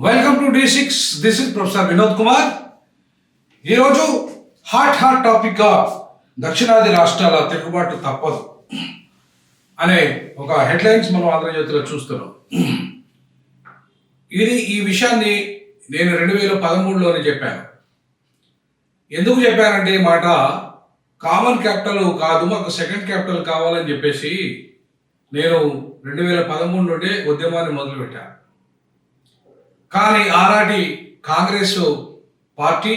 Welcome to D6. This is professor Vinod Kumar. ఈరోజు hot టాపిక్గా దక్షిణాది రాష్ట్రాల తిరుగుబాటు తప్పదు అనే ఒక హెడ్లైన్స్ మనం ఆంధ్రజ్యోతిలో చూస్తున్నాం. ఈ విషయాన్ని నేను 2013లోనే చెప్పాను. ఎందుకు చెప్పానంటే ఈ మాట, కామన్ క్యాపిటల్ కాదు, మాకు సెకండ్ క్యాపిటల్ కావాలని చెప్పేసి నేను 2013 నుండే ఉద్యమాన్ని మొదలుపెట్టాను. కానీ ఆనాటి కాంగ్రెస్ పార్టీ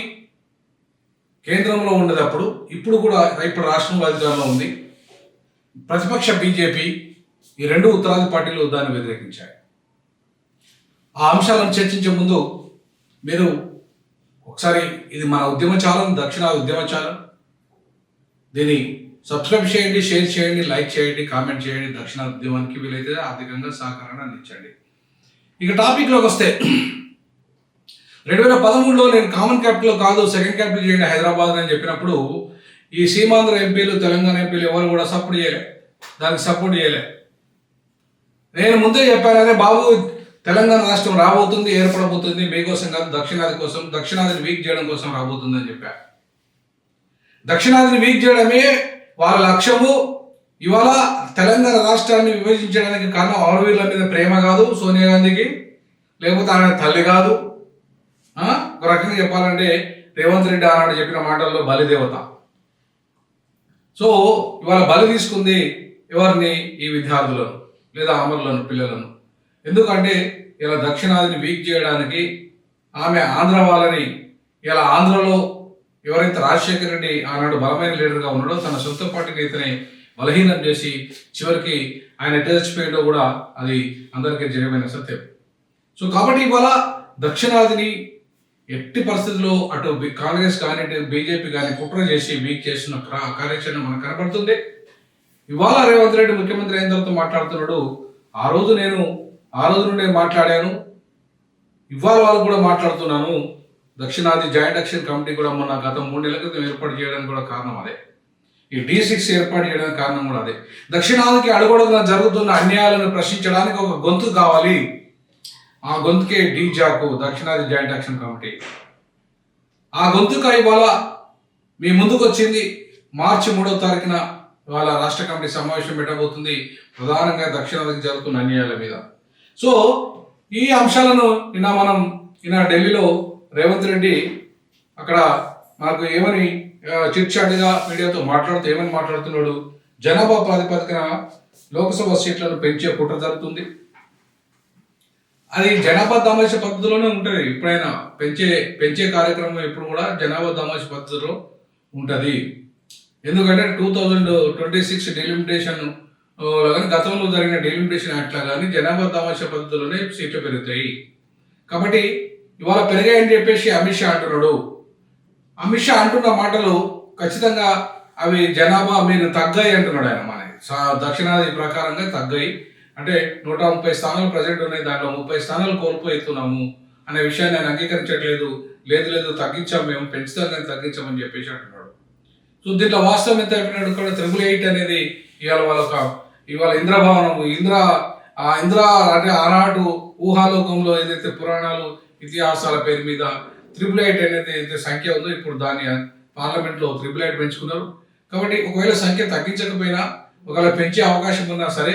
కేంద్రంలో ఉన్నదప్పుడు, ఇప్పుడు కూడా ఇప్పుడు రాష్ట్రంలో అధికారంలో ఉంది. ప్రతిపక్ష బీజేపీ, ఈ రెండు ఉత్తరాది పార్టీలు దాన్ని వ్యతిరేకించాయి. ఆ అంశాలను చర్చించే ముందు మీరు ఒకసారి, ఇది మన ఉద్యమచాలం, దక్షిణాది ఉద్యమచాలం, దీన్ని సబ్స్క్రైబ్ చేయండి, షేర్ చేయండి, లైక్ చేయండి, కామెంట్ చేయండి. దక్షిణాది ఉద్యమానికి వీలైతే ఆర్థికంగా సహకారాన్ని అందించండి. ఇక టాపిక్లోకి వస్తే, 2013లో నేను కామన్ క్యాపిటల్ కాదు సెకండ్ క్యాపిటల్ చేయండి హైదరాబాద్ అని చెప్పినప్పుడు, ఈ సీమాంధ్ర ఎంపీలు, తెలంగాణ ఎంపీలు ఎవరు కూడా దానికి సపోర్ట్ చేయలే. నేను ముందే చెప్పాను, అదే బాబు తెలంగాణ రాష్ట్రం రాబోతుంది, ఏర్పడబోతుంది, మీకోసం కాదు, దక్షిణాది కోసం, దక్షిణాదిని వీక్ చేయడం కోసం రాబోతుంది అని చెప్పాను. దక్షిణాదిని వీక్ చేయడమే వాళ్ళ లక్ష్యము. ఇవాళ తెలంగాణ రాష్ట్రాన్ని విభజించడానికి కారణం అమరవీరుల మీద ప్రేమ కాదు సోనియా గాంధీకి, లేకపోతే ఆయన తల్లి కాదు. ఒక రకంగా చెప్పాలంటే రేవంత్ రెడ్డి ఆనాడు చెప్పిన మాటల్లో బలిదేవత. సో ఇవాళ బలి తీసుకుంది ఎవరిని? ఈ విద్యార్థులను లేదా అమరులను, పిల్లలను. ఎందుకంటే ఇలా దక్షిణాదిని వీక్ చేయడానికి ఆమె ఆంధ్ర వాళ్ళని, ఇలా ఆంధ్రలో ఎవరైతే రాజశేఖర రెడ్డి ఆనాడు బలమైన లీడర్గా ఉన్నాడో తన సొంత పార్టీ నేతని బలహీనం చేసి చివరికి ఆయన ఎట్లా చచ్చిపోయిందో కూడా అది అందరికీ జరిగిన సత్యం. సో కాబట్టి ఇవాళ దక్షిణాదిని ఎట్టి పరిస్థితుల్లో అటు కాంగ్రెస్ కానీ బీజేపీ కానీ కుట్ర చేసి వీక్ చేస్తున్న కార్యాచరణ మనకు కనబడుతుంది. ఇవాళ రేవంత్ రెడ్డి ముఖ్యమంత్రి అయిన తర్వాత మాట్లాడుతున్నాడు. ఆ రోజు నుండే మాట్లాడాను, ఇవాళ వాళ్ళు కూడా మాట్లాడుతున్నాను. దక్షిణాది జాయింట్ యాక్షన్ కమిటీ కూడా మొన్న గత 3 నెలల క్రితం ఏర్పాటు చేయడానికి కూడా కారణం అదే. ఈ D6 ఏర్పాటు చేయడానికి కారణం కూడా అదే. దక్షిణాదికి అడుగడుగునా జరుగుతున్న అన్యాయాలను ప్రశ్నించడానికి ఒక గొంతు కావాలి. ఆ గొంతుకే డీజాకు, దక్షిణాది జాయింట్ యాక్షన్ కమిటీ. ఆ గొంతుక ఇవాళ మీ ముందుకు వచ్చింది. మార్చి 3వ తారీఖున ఇవాళ రాష్ట్ర కమిటీ సమావేశం పెట్టబోతుంది, ప్రధానంగా దక్షిణాదికి జరుగుతున్న అన్యాయాల మీద. సో ఈ అంశాలను నిన్న ఢిల్లీలో రేవంత్ రెడ్డి అక్కడ మనకు ఏమని చిట్చాటుగా మీడియాతో ఏమని మాట్లాడుతున్నాడు? జనాభా ప్రాతిపదికన లోక్సభ సీట్లను పెంచే కుట్ర జరుగుతుంది. అది జనాభా దామాష పద్ధతిలోనే ఉంటుంది. ఎప్పుడైనా పెంచే కార్యక్రమం ఎప్పుడు కూడా జనాభా దామాష పద్ధతిలో ఉంటుంది. ఎందుకంటే 2026 డెలిమిటేషన్ కానీ గతంలో జరిగిన డెలిమిటేషన్ యాక్ట్లా కానీ జనాభా దామాష పద్ధతిలోనే సీట్లు పెరుగుతాయి. కాబట్టి ఇవాళ పెరిగాయని చెప్పేసి అమిత్ షా అంటున్నాడు. అమిత్ షా అంటున్న మాటలు ఖచ్చితంగా అవి జనాభా మీరు తగ్గాయి అంటున్నాడు ఆయన. మన దక్షిణాది ప్రకారంగా తగ్గాయి అంటే 130 స్థానాలు ప్రజెంట్ ఉన్నాయి, దాంట్లో 30 స్థానాలు కోల్పోతున్నాము అనే విషయాన్ని ఆయన అంగీకరించట్లేదు. లేదు తగ్గించాం, మేము పెంచుతాం కానీ తగ్గించామని చెప్పేసి అంటున్నాడు. సో దీంట్లో వాస్తవం ఎంత అయిపోయినాడు? ఇక్కడ 888 అనేది ఇవాళ ఇంద్రభవనము, ఇంద్ర అంటే ఆనాడు ఊహాలోకంలో ఏదైతే పురాణాలు, ఇతిహాసాల పేరు మీద 888 అనేది ఏదైతే సంఖ్య ఉందో, ఇప్పుడు దాన్ని పార్లమెంట్లో 888 పెంచుకున్నారు. కాబట్టి ఒకవేళ సంఖ్య తగ్గించకపోయినా, ఒకవేళ పెంచే అవకాశం ఉన్నా సరే,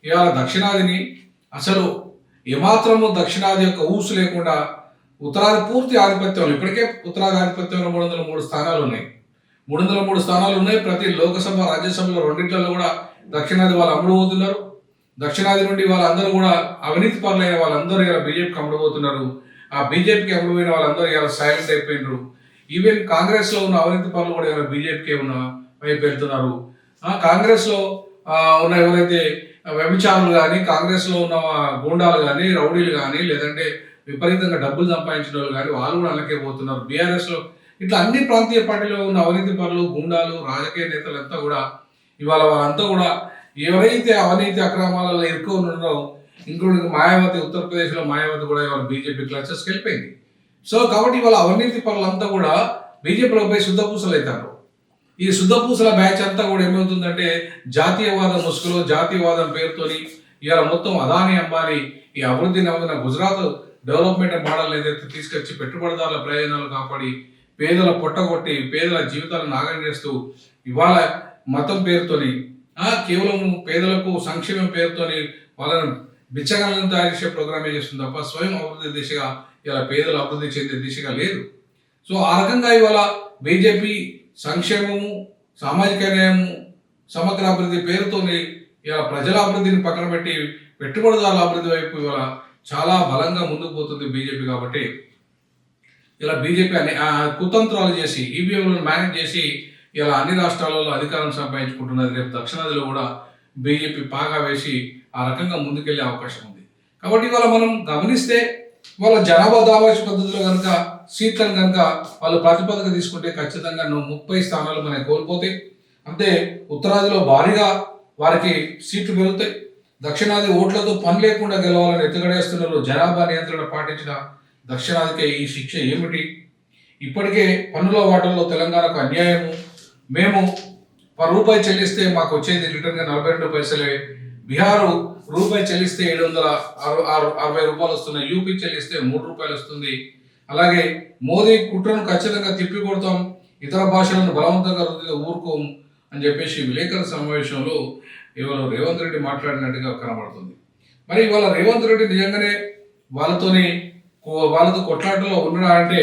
ఇవాళ దక్షిణాదిని అసలు ఏమాత్రము దక్షిణాది యొక్క ఊసు లేకుండా ఉత్తరాది పూర్తి ఆధిపత్యంలో, ఇప్పటికే ఉత్తరాది ఆధిపత్యంలో 303 స్థానాలు ఉన్నాయి. 303 స్థానాలు ఉన్నాయి. ప్రతి లోకసభ, రాజ్యసభలో రెండింటిలో కూడా దక్షిణాది వాళ్ళు అమ్ముడుపోతున్నారు. దక్షిణాది నుండి వాళ్ళందరూ కూడా అవినీతి పరులైన వాళ్ళందరూ ఇలా బీజేపీకి అమ్ముడుపోతున్నారు. ఆ బీజేపీకి అమ్ముడుపోయిన వాళ్ళందరూ ఇలా సైలెంట్ అయిపోయినారు. ఈవెన్ కాంగ్రెస్లో ఉన్న అవినీతి పరులు కూడా ఇలా బీజేపీకి ఉన్న వైపు వెళ్తున్నారు. కాంగ్రెస్లో ఉన్న ఎవరైతే వ్యభిచారులు కానీ, కాంగ్రెస్లో ఉన్న గూండాలు కానీ, రౌడీలు కానీ, లేదంటే విపరీతంగా డబ్బులు సంపాదించిన వాళ్ళు కానీ వాళ్ళు కూడా అలాగే పోతున్నారు. బీఆర్ఎస్లో ఇట్లా అన్ని ప్రాంతీయ పార్టీలో ఉన్న అవినీతి పరులు, గూండాలు, రాజకీయ నేతలంతా కూడా ఇవాళ వాళ్ళంతా కూడా ఎవరైతే అవినీతి అక్రమాలలో ఎక్కువ ఉన్నారో, ఇంక్లూడింగ్ మాయావతి, ఉత్తరప్రదేశ్లో మాయావతి కూడా ఇవాళ బీజేపీ క్లచెస్కి వెళ్ళిపోయింది. సో కాబట్టి ఇవాళ అవినీతి పరులంతా కూడా బీజేపీలో పోయి శుద్ధపూసలు అవుతారు. ఈ శుద్ధపూసల బ్యాచ్ అంతా కూడా ఏమవుతుందంటే జాతీయవాదం ముసుగులో, జాతీయవాదం పేరుతోని ఇవాళ మొత్తం అదానీ, అంబానీ ఈ అభివృద్ధి నమ్మిన గుజరాత్ డెవలప్మెంట్ మోడల్ ఏదైతే తీసుకొచ్చి పెట్టుబడిదారుల ప్రయోజనాలు కాపాడి పేదల పొట్టగొట్టి పేదల జీవితాలను నాగం చేస్తూ ఇవాళ మతం పేరుతోని కేవలం పేదలకు సంక్షేమం పేరుతోని వాళ్ళను బిచ్చగాలను తయారు చేసే ప్రోగ్రామే చేస్తుంది తప్ప స్వయం అభివృద్ధి దిశగా ఇలా పేదలు అభివృద్ధి చెందే దిశగా లేదు. సో ఆ రకంగా ఇవాళ బీజేపీ సంక్షేమము, సామాజిక న్యాయము, సమగ్ర అభివృద్ధి పేరుతోని ఇలా ప్రజల అభివృద్ధిని పక్కన పెట్టి పెట్టుబడిదారుల అభివృద్ధి వైపు ఇవాళ చాలా బలంగా ముందుకు పోతుంది బీజేపీ. కాబట్టి ఇలా బీజేపీ కుతంత్రాలు చేసి ఈవీఎంలను మేనేజ్ చేసి ఇలా అన్ని రాష్ట్రాలలో అధికారం సంపాదించుకుంటున్నది. రేపు దక్షిణాదిలో కూడా బీజేపీ పాగా వేసి ఆ రకంగా ముందుకెళ్లే అవకాశం ఉంది. కాబట్టి ఇవాళ మనం గమనిస్తే వాళ్ళ జనాభా దావాష్ పద్ధతిలో కనుక సీట్లను కనుక వాళ్ళు ప్రాతిపదిక తీసుకుంటే ఖచ్చితంగా 30 స్థానాలు మనకి కోల్పోతాయి. అంతే ఉత్తరాదిలో భారీగా వారికి సీట్లు పెరుగుతాయి. దక్షిణాది ఓట్లతో పని లేకుండా గెలవాలని ఎత్తుగడేస్తున్నారు. జనాభా నియంత్రణ పాటించిన దక్షిణాదికే ఈ శిక్ష ఏమిటి? ఇప్పటికే పన్నుల వాటల్లో తెలంగాణకు అన్యాయము. మేము రూపాయి చెల్లిస్తే మాకు వచ్చేది రిటర్న్గా 42 పైసలే. బీహారు రూపాయి చెల్లిస్తే 760 రూపాయలు వస్తున్నాయి. యూపీ చెల్లిస్తే 3 రూపాయలు వస్తుంది. అలాగే మోదీ కుట్రను ఖచ్చితంగా తిప్పికొడతాం, ఇతర భాషలను బలవంతంగా రుద్దితే ఊరుకోం అని చెప్పేసి విలేకరుల సమావేశంలో ఇవాళ రేవంత్ రెడ్డి మాట్లాడినట్టుగా కనబడుతుంది. మరి ఇవాళ రేవంత్ రెడ్డి నిజంగానే వాళ్ళతో కొట్లాటలో ఉన్నాడా అంటే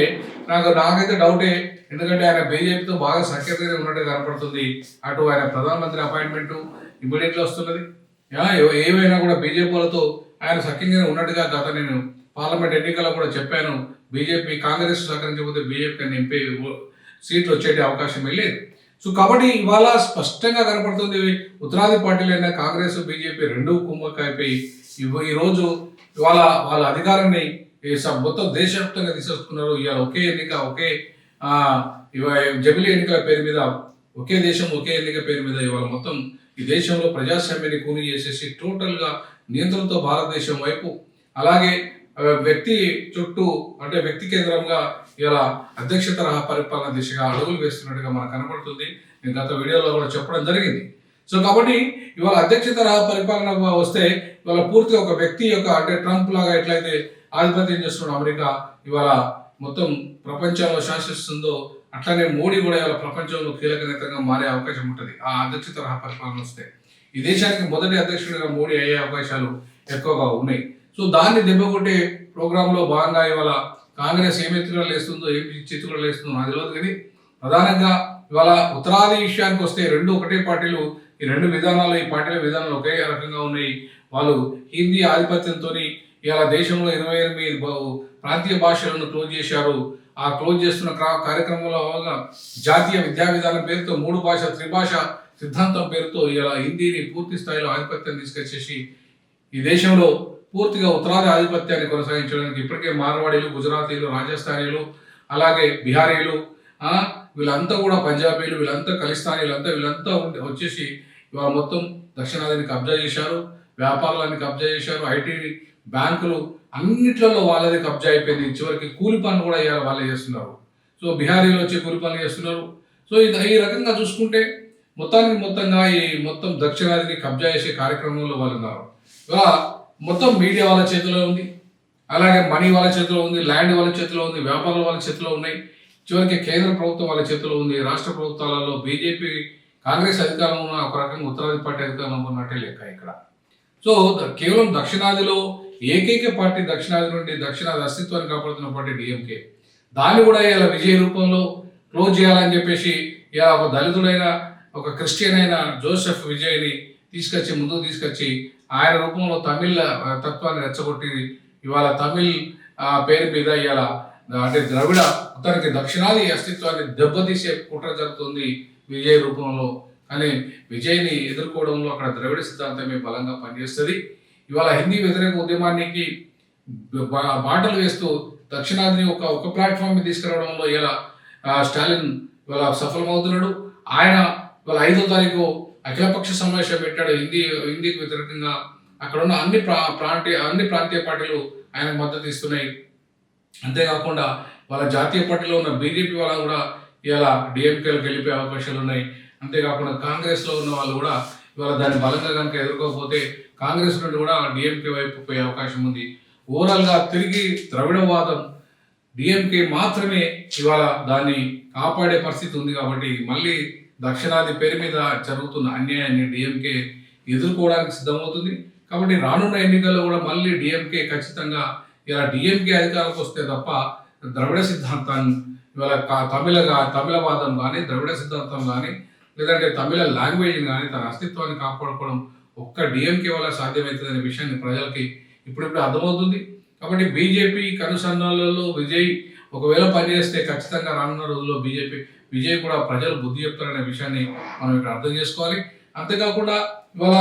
నాకైతే డౌటే. ఎందుకంటే ఆయన బీజేపీతో బాగా సఖ్యతగా ఉన్నట్టు కనపడుతుంది. అటు ఆయన ప్రధానమంత్రి అపాయింట్మెంట్ ఇమీడియట్గా వస్తున్నది. ఏవైనా కూడా బీజేపీ వాళ్ళతో ఆయన సఖ్యంగా ఉన్నట్టుగా నేను పార్లమెంట్ ఎన్నికల్లో కూడా చెప్పాను. బీజేపీ కాంగ్రెస్ సహకరించకపోతే బీజేపీ ఎంపీ సీట్లు వచ్చే అవకాశం లేదు. సో కాబట్టి ఇవాళ స్పష్టంగా కనపడుతుంది ఉత్తరాది పార్టీలైన కాంగ్రెస్ బీజేపీ రెండు కుమ్మక్కైపోయి ఈరోజు వాళ్ళ అధికారాన్ని మొత్తం దేశవ్యాప్తంగా తీసుకొస్తున్నారు. ఇవాళ ఒకే ఎన్నిక, ఒకే జమిలీ ఎన్నికల పేరు మీద, ఒకే దేశం ఒకే ఎన్నిక పేరు మీద ఇవాళ మొత్తం ఈ దేశంలో ప్రజాస్వామ్యాన్ని కూని చేసేసి టోటల్గా నియంత్రణతో భారతదేశం వైపు, అలాగే వ్యక్తి చుట్టూ అంటే వ్యక్తి కేంద్రంగా ఇలా అధ్యక్ష తరహా పరిపాలన దిశగా అడుగులు వేస్తున్నట్టుగా మనకు కనబడుతుంది. నేను గత వీడియోలో కూడా చెప్పడం జరిగింది. సో కాబట్టి ఇవాళ అధ్యక్ష తరహా పరిపాలన వస్తే ఇవాళ పూర్తిగా ఒక వ్యక్తి యొక్క అంటే ట్రంప్ లాగా ఎట్లయితే ఆధిపత్యం చేస్తున్న అమెరికా ఇవాళ మొత్తం ప్రపంచంలో శాసిస్తుందో అట్లానే మోడీ కూడా ఇవాళ ప్రపంచంలో కీలక నేతగా మారే అవకాశం ఉంటుంది ఆ అధ్యక్ష తరహా పరిపాలన వస్తే. ఈ దేశానికి మొదటి అధ్యక్షుడిగా మోడీ అయ్యే అవకాశాలు ఎక్కువగా ఉన్నాయి. సో దాన్ని దెబ్బకొట్టే ప్రోగ్రాంలో భాగంగా ఇవాళ కాంగ్రెస్ ఏం ఎత్తుగడలు వేస్తుందో ఏం చిత్తుగడలు వేస్తుందో నాకు తెలియదు. కానీ ప్రధానంగా ఇవాళ ఉత్తరాది విషయానికి వస్తే రెండు ఒకటే పార్టీలు, ఈ రెండు విధానాలు, ఈ పార్టీల విధానాలు ఒకే రకంగా ఉన్నాయి. వాళ్ళు హిందీ ఆధిపత్యంతో ఇవాళ దేశంలో 28 ప్రాంతీయ భాషలను క్లోజ్ చేశారు. ఆ క్లోజ్ చేస్తున్న కార్యక్రమంలో జాతీయ విద్యా విధానం పేరుతో 3 భాష త్రిభాష సిద్ధాంతం పేరుతో ఇలా హిందీని పూర్తి స్థాయిలో ఆధిపత్యం తీసుకొచ్చేసి ఈ దేశంలో పూర్తిగా ఉత్తరాది ఆధిపత్యాన్ని కొనసాగించడానికి ఇప్పటికే మార్వాడీలు, గుజరాతీలు, రాజస్థానీలు, అలాగే బిహారీలు, వీళ్ళంతా కూడా పంజాబీలు, వీళ్ళంతా వీళ్ళంతా వచ్చేసి ఇవాళ మొత్తం దక్షిణాదిని కబ్జా చేశారు. వ్యాపారాలన్నీ కబ్జా చేశారు. ఐటీ, బ్యాంకులు అన్నిట్లలో వాళ్ళది కబ్జా అయిపోయింది. చివరికి కూలి పనులు కూడా ఇవాళ వాళ్ళే చేస్తున్నారు. సో బిహారీలు వచ్చి కూలి పనులు చేస్తున్నారు. సో ఈ రకంగా చూసుకుంటే మొత్తంగా ఈ మొత్తం దక్షిణాదిని కబ్జా చేసే కార్యక్రమంలో వాళ్ళు ఉన్నారు. ఇవాళ మొత్తం మీడియా వాళ్ళ చేతిలో ఉంది, అలాగే మనీ వాళ్ళ చేతిలో ఉంది, ల్యాండ్ వాళ్ళ చేతిలో ఉంది, వ్యాపారాలు వాళ్ళ చేతిలో ఉన్నాయి. చివరికి కేంద్ర ప్రభుత్వం వాళ్ళ చేతిలో ఉంది. రాష్ట్ర ప్రభుత్వాలలో బీజేపీ కాంగ్రెస్ అధికారంలో ఉన్న ఒక రకంగా ఉత్తరాది పార్టీ అధికారంలో ఉన్నట్టే లెక్క ఇక్కడ. సో కేవలం దక్షిణాదిలో ఏకైక పార్టీ దక్షిణాది నుండి దక్షిణాది అస్తిత్వాన్ని కాపాడుతున్న పార్టీ డిఎంకే. దాన్ని కూడా ఇలా విజయ రూపంలో క్లోజ్ చేయాలని చెప్పేసి ఇలా ఒక దళితుడైన ఒక క్రిస్టియన్ అయిన జోసెఫ్ విజయ్ని ముందుకు తీసుకొచ్చి ఆయన రూపంలో తమిళ తత్వాన్ని రెచ్చగొట్టి ఇవాళ తమిళ్ పేరు మీద ఇవాళ అంటే ద్రవిడ మొత్తానికి దక్షిణాది అస్తిత్వాన్ని దెబ్బతీసే కుట్ర జరుగుతుంది విజయ్ రూపంలో. కానీ విజయ్ని ఎదుర్కోవడంలో అక్కడ ద్రవిడ సిద్ధాంతమే బలంగా పనిచేస్తుంది. ఇవాళ హిందీ వ్యతిరేక ఉద్యమానికి బాటలు వేస్తూ దక్షిణాదిని ఒక ప్లాట్ఫామ్ మీద తీసుకురావడంలో ఇలా స్టాలిన్ ఇవాళ సఫలమవుతున్నాడు. ఆయన ఇవాళ 5వ తారీఖు అఖిలపక్ష సమావేశం పెట్టాడు హిందీకి వ్యతిరేకంగా. అక్కడ ఉన్న అన్ని ప్రాంతీయ పార్టీలు ఆయనకు మద్దతు ఇస్తున్నాయి. అంతేకాకుండా వాళ్ళ జాతీయ పార్టీలో ఉన్న బీజేపీ వాళ్ళ కూడా ఇలా డిఎంకేలకు వెళ్ళిపోయే అవకాశాలు ఉన్నాయి. అంతేకాకుండా కాంగ్రెస్లో ఉన్న వాళ్ళు కూడా ఇవాళ దాన్ని బలంగా కనుక ఎదుర్కోకపోతే కాంగ్రెస్ నుండి కూడా డిఎంకే వైపు పోయే అవకాశం ఉంది. ఓవరాల్గా తిరిగి ద్రవిడవాదం డిఎంకే మాత్రమే ఇవాళ దాన్ని కాపాడే పరిస్థితి ఉంది. కాబట్టి మళ్ళీ దక్షిణాది పేరు మీద జరుగుతున్న అన్యాయాన్ని డిఎంకే ఎదుర్కోవడానికి సిద్ధమవుతుంది. కాబట్టి రానున్న ఎన్నికల్లో కూడా మళ్ళీ డిఎంకే ఖచ్చితంగా ఇలా డిఎంకే అధికారంలోకి వస్తే తప్ప ద్రవిడ సిద్ధాంతాన్ని ఇవాళ తమిళవాదం కానీ ద్రవిడ సిద్ధాంతం కానీ లేదంటే తమిళ లాంగ్వేజ్ని కానీ తన అస్తిత్వాన్ని కాపాడుకోవడం ఒక్క డిఎంకే వల్ల సాధ్యమవుతుందనే విషయాన్ని ప్రజలకి ఇప్పుడిప్పుడు అర్థమవుతుంది. కాబట్టి బీజేపీ కనుసన్నలలో విజయ్ ఒకవేళ పనిచేస్తే ఖచ్చితంగా రానున్న రోజుల్లో విజయ్ కూడా ప్రజలు బుద్ధి చెప్తారనే విషయాన్ని మనం ఇక్కడ అర్థం చేసుకోవాలి. అంతేకాకుండా ఇవాళ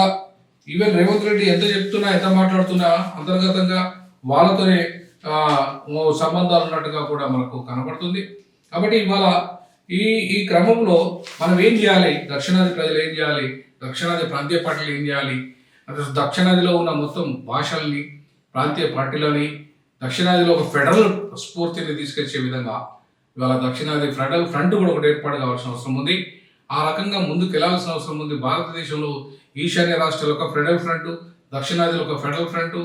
ఈవెన్ రేవంత్ రెడ్డి ఎంత చెప్తున్నా ఎంత మాట్లాడుతున్నా అంతర్గతంగా వాళ్ళతోనే సంబంధాలు ఉన్నట్టుగా కూడా మనకు కనబడుతుంది. కాబట్టి ఇవాళ ఈ క్రమంలో మనం ఏం చేయాలి, దక్షిణాది ప్రజలు ఏం చేయాలి, దక్షిణాది ప్రాంతీయ పార్టీలు ఏం చేయాలి, అసలు దక్షిణాదిలో ఉన్న మొత్తం భాషల్ని ప్రాంతీయ పార్టీలని దక్షిణాదిలో ఒక ఫెడరల్ స్ఫూర్తిని తీసుకొచ్చే విధంగా ఇవాళ దక్షిణాది ఫెడరల్ ఫ్రంట్ కూడా ఒకటి ఏర్పాటు కావాల్సిన అవసరం ఉంది. ఆ రకంగా ముందుకు వెళ్లాల్సిన అవసరం ఉంది. భారతదేశంలో ఈశాన్య రాష్ట్రాలు ఒక ఫెడరల్ ఫ్రంట్, దక్షిణాదిలో ఒక ఫెడరల్ ఫ్రంట్,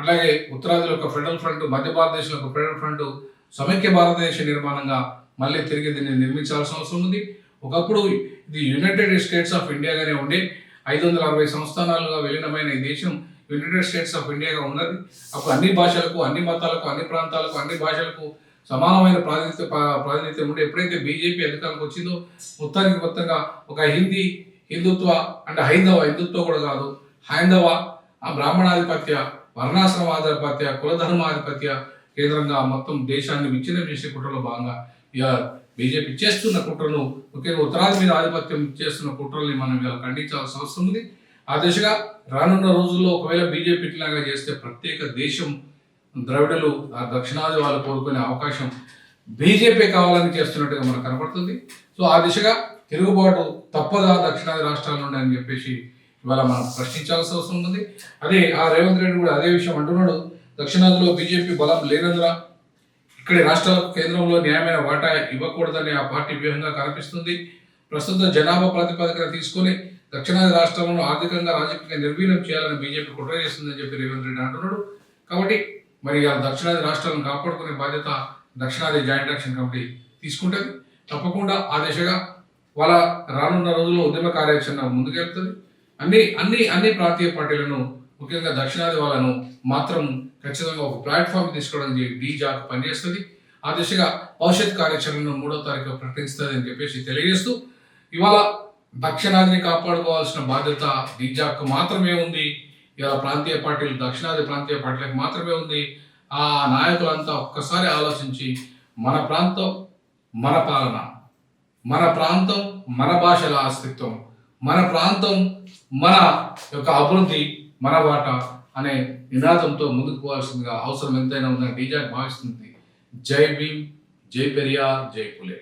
అలాగే ఉత్తరాదిలో ఒక ఫెడరల్ ఫ్రంట్, మధ్య భారతదేశంలో ఒక ఫెడరల్ ఫ్రంట్, సమైక్య భారతదేశ నిర్మాణంగా మళ్ళీ తిరిగి దీన్ని నిర్మించాల్సిన అవసరం ఉంది. ఒకప్పుడు ఇది యునైటెడ్ స్టేట్స్ ఆఫ్ ఇండియాగానే ఉండే 560 సంస్థానాలుగా విలీనమైన ఈ దేశం యునైటెడ్ స్టేట్స్ ఆఫ్ ఇండియాగా ఉన్నది. అప్పుడు అన్ని భాషలకు, అన్ని మతాలకు, అన్ని ప్రాంతాలకు, అన్ని భాషలకు సమానమైన ప్రాతినిధ్యం ఉండే. ఎప్పుడైతే బీజేపీ అధికారంలోకి వచ్చిందో మొత్తంగా ఒక హిందుత్వ అంటే హిందుత్వ కూడా కాదు, హైందవ బ్రాహ్మణాధిపత్య, వర్ణాశ్రమాధిపత్య, కులధర్మాధిపత్య కేంద్రంగా మొత్తం దేశాన్ని విచ్ఛిన్నం చేసే కుట్రలో భాగంగా బీజేపీ చేస్తున్న కుట్రను, ముఖ్యంగా ఉత్తరాది మీద ఆధిపత్యం చేస్తున్న కుట్రల్ని మనం ఇలా ఖండించాల్సిన అవసరం ఉంది. ఆ దిశగా రానున్న రోజుల్లో ఒకవేళ బీజేపీ ఇట్లాగా చేస్తే ప్రత్యేక దేశం ద్రవిడలు ఆ దక్షిణాది వాళ్ళు కోరుకునే అవకాశం బీజేపీ కావాలని చేస్తున్నట్టుగా మనకు కనబడుతుంది. సో ఆ దిశగా తిరుగుబాటు తప్పదా దక్షిణాది రాష్ట్రాల నుండి అని చెప్పేసి ఇవాళ మనం ప్రశ్నించాల్సిన అవసరం ఉంది. అదే ఆ రేవంత్ రెడ్డి కూడా అదే విషయం అంటున్నాడు. దక్షిణాదిలో బీజేపీ బలం లేనందున ఇక్కడి రాష్ట్రాలకు కేంద్రంలో న్యాయమైన వాటా ఇవ్వకూడదని ఆ పార్టీ వ్యూహంగా కనిపిస్తుంది. ప్రస్తుత జనాభా ప్రాతిపదికన తీసుకుని దక్షిణాది రాష్ట్రాలను ఆర్థికంగా రాజకీయంగా నిర్వీర్యం చేయాలని బీజేపీ కుట్ర చేస్తుందని చెప్పి రేవంత్ రెడ్డి అంటున్నాడు. కాబట్టి మరి ఆ దక్షిణాది రాష్ట్రాలను కాపాడుకునే బాధ్యత దక్షిణాది జాయింట్ యాక్షన్ కమిటీ తీసుకుంటుంది. తప్పకుండా ఆ దిశగా వాళ్ళ రానున్న రోజుల్లో ఉద్యమ కార్యాచరణ ముందుకెళ్తుంది. అన్ని ప్రాంతీయ పార్టీలను ముఖ్యంగా దక్షిణాది వాళ్ళను మాత్రం ఖచ్చితంగా ఒక ప్లాట్ఫామ్ తీసుకోవడానికి డీజాక్ పనిచేస్తుంది. ఆ దిశగా భవిష్యత్ కార్యాచరణను 3వ తారీఖు ప్రకటిస్తుంది అని చెప్పేసి తెలియజేస్తూ ఇవాళ దక్షిణాదిని కాపాడుకోవాల్సిన బాధ్యత డీజాక్ మాత్రమే ఉంది. ఇలా ప్రాంతీయ పార్టీలు దక్షిణాది ప్రాంతీయ పార్టీలకు మాత్రమే ఉంది. ఆ నాయకులంతా ఒక్కసారి ఆలోచించి మన ప్రాంతం మన పాలన, మన ప్రాంతం మన భాషల అస్తిత్వం, మన ప్రాంతం మన యొక్క అభివృద్ధి, మన వాటా అనే నినాదంతో ముందుకు పోవాల్సిందిగా అవసరం ఎంతైనా ఉందని డీజాక్ భావిస్తుంది. జై భీమ్, జై పెరియార్, జై పులే.